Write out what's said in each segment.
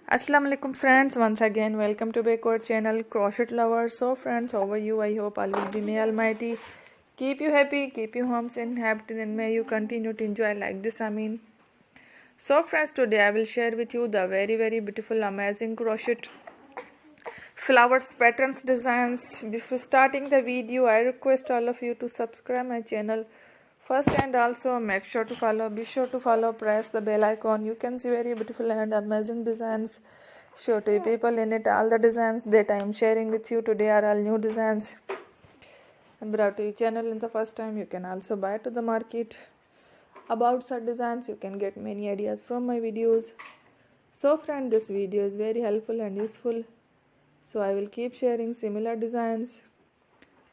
Assalamu alaikum friends, once again welcome to back our channel Crochet Lovers. So friends, how are you? I hope all will be may almighty keep you happy, keep you homes and happy, and may you continue to enjoy like this. So friends, today I will share with you the very beautiful amazing crochet flowers patterns designs. Before starting the video, I request all of you to subscribe my channel first, and also be sure to follow, press the bell icon. You can see very beautiful and amazing designs show to people in it. All the designs that I am sharing with you today are all new designs and brought to your channel in the first time. You can also buy to the market about such designs. You can get many ideas from my videos. So friend, this video is very helpful and useful, so I will keep sharing similar designs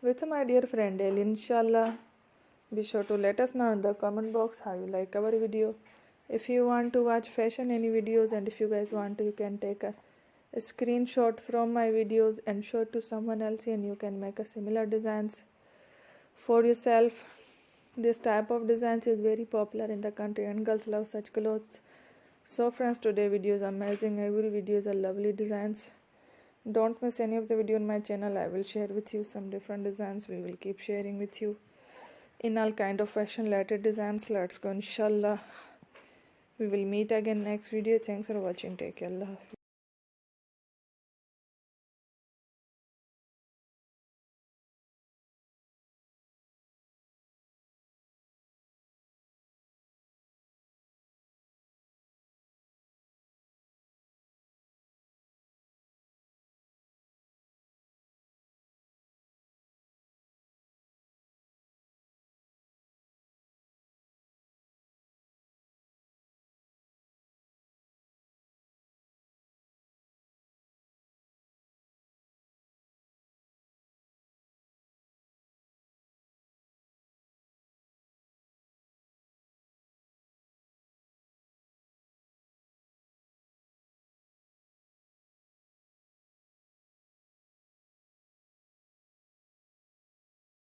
with my dear friend daily, inshallah. Be sure to let us know in the comment box how you like our video. If you want to watch fashion any videos, and if you guys want to, you can take a screenshot from my videos and show it to someone else, and you can make a similar designs for yourself. This type of designs is very popular in the country and girls love such clothes. So friends, today video is amazing. Every video is a lovely designs. Don't miss any of the video on my channel. I will share with you some different designs. We will keep sharing with you in all kind of fashion related designs. Let's go, inshallah. We will meet again next video. Thanks for watching. Take care. Allah.